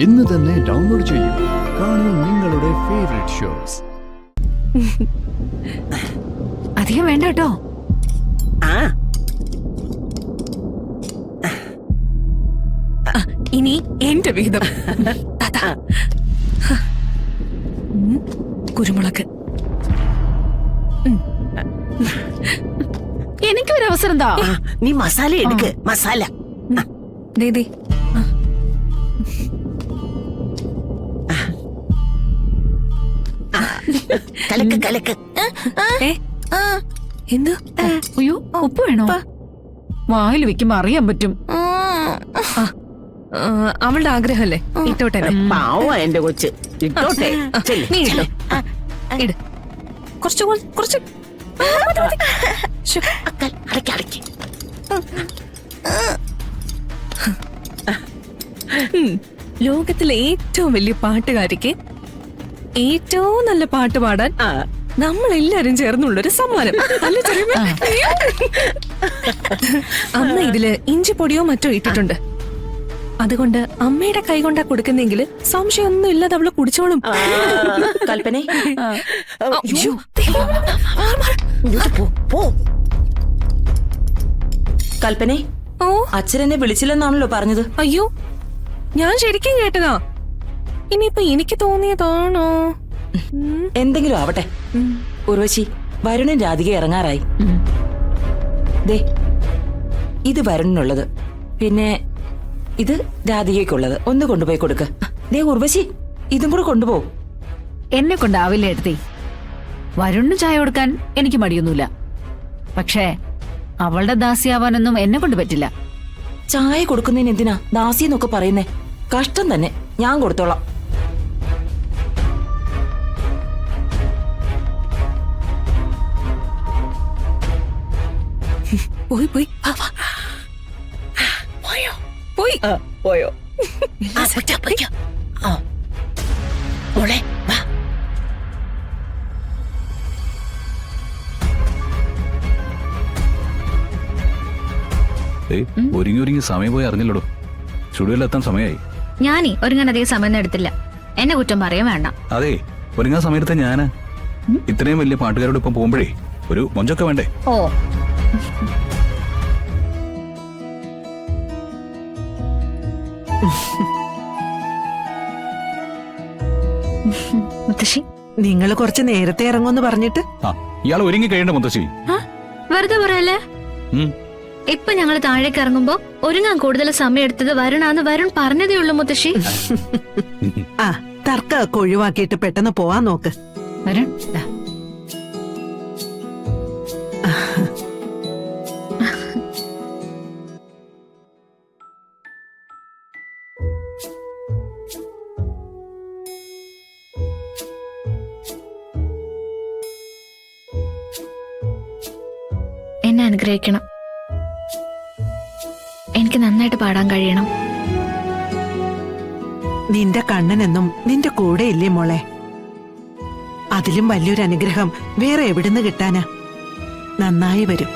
ഇന്ന് തന്നെ ഡൗൺലോഡ് ചെയ്യൂ. കാണൂ നിങ്ങളുടെ ഫേവറേറ്റ് ഷോസ്. അധികം വേണ്ട കേട്ടോ. ഇനി എന്റെ വിഹിതം. കുരുമുളക്. എനിക്കൊരു അവസരം താ. നീ മസാല എടുക്ക്. മസാല ദേ. കലക്ക് കലക്ക്. എന്ത്? അയ്യോ, ഉപ്പ് വേണോ? വായിൽ വെക്കുമ്പോ അറിയാൻ പറ്റും. അവളുടെ ആഗ്രഹല്ലേ, ഇട്ടോട്ടെ. പാവ എന്റെ കൊച്ച്, ഇട്ടോട്ടെ. നീ ഇട്ടോ. ഇട്. കുറച്ച് അടക്കി അടക്കി. ലോകത്തിലെ ഏറ്റവും വലിയ പാട്ടുകാരിക്ക് ഏറ്റവും നല്ല പാട്ട് പാടാൻ നമ്മളെല്ലാരും ചേർന്നുള്ളൊരു സമ്മാനം. അല്ല ചെറിയ അമ്മ ഇതില് ഇഞ്ചിപ്പൊടിയോ മറ്റോ ഇട്ടിട്ടുണ്ട്. അതുകൊണ്ട് അമ്മയുടെ കൈ കൊണ്ടാ കൊടുക്കുന്നെങ്കിൽ സംശയമൊന്നും ഇല്ലാതെ അവള് കുടിച്ചോളും. കൽപ്പന, കൽപ്പനെ, ഓ, അച്ഛനെന്നെ വിളിച്ചില്ലെന്നാണല്ലോ പറഞ്ഞത്. അയ്യോ, ഞാൻ ശരിക്കും കേട്ടതാ. ഇനിയിപ്പൊ എനിക്ക് തോന്നിയതാണോ? എന്തെങ്കിലും ആവട്ടെ. ഉർവശി, വരുണൻ രാധിക ഇറങ്ങാറായി. ദേ, ഇത് വരുണിനുള്ളത്, പിന്നെ ഇത് രാധികയ്ക്കുള്ളത്. ഒന്ന് കൊണ്ടുപോയി കൊടുക്ക. ദേ ഉർവശി, ഇതും കൂടെ കൊണ്ടുപോ. എന്നെ കൊണ്ടാവില്ല എടുത്തേ. വരുണിന് ചായ കൊടുക്കാൻ എനിക്ക് മടിയൊന്നുമില്ല. പക്ഷേ അവളുടെ ദാസിയാവാനൊന്നും എന്നെ കൊണ്ട് പറ്റില്ല. ചായ കൊടുക്കുന്നതിന് എന്തിനാ ദാസി എന്നൊക്കെ പറയുന്നേ? കഷ്ടം തന്നെ. ഞാൻ കൊടുത്തോളാം. പോയി പോയി പോയി പോയോ? മോളെ വാ. ഒരുങ്ങി സമയം പോയി അറിഞ്ഞില്ലടോ. സ്റ്റുഡിയോയിലെത്താൻ സമയമായി. ഞാനേ ഒരുങ്ങാൻ അധികം സമയം എടുത്തില്ല. എന്നെ കുറ്റം പറയാൻ വേണ്ട. അതെ, ഒരുങ്ങാൻ സമയത്ത് ഞാന് ഇത്രയും വലിയ പാട്ടുകാരോട് ഇപ്പം പോകുമ്പോഴേ ഒരു മൊഞ്ചൊക്കെ വേണ്ടേ? ഓ, മുത്തശ്ശി, നിങ്ങൾ കുറച്ച് നേരത്തെ ഇറങ്ങുമെന്ന് പറഞ്ഞിട്ട് ഇയാൾ ഒരുങ്ങി കഴിയണ്ട മുത്തശ്ശി. വെറുതെ പറയല്ലേ. ഇപ്പൊ ഞങ്ങള് താഴേക്ക് ഇറങ്ങുമ്പോ ഒരുങ്ങാൻ കൂടുതൽ സമയം എടുത്തത് വരുണാന്ന് വരുൺ പറഞ്ഞതേ ഉള്ളൂ മുത്തശ്ശി. ആ, തർക്കമൊക്കെ ഒഴിവാക്കിയിട്ട് പെട്ടെന്ന് പോവാൻ നോക്ക്. വരുൺ, എന്നെ അനുഗ്രഹിക്കണം. എനിക്ക് നന്നായിട്ട് പാടാൻ കഴിയണം. നിന്റെ കണ്ണനെന്നും നിന്റെ കൂടെ ഇല്ലേ മോളെ? അതിലും വലിയൊരു അനുഗ്രഹം വേറെ എവിടുന്ന് കിട്ടാനാ? നന്നായി വരും.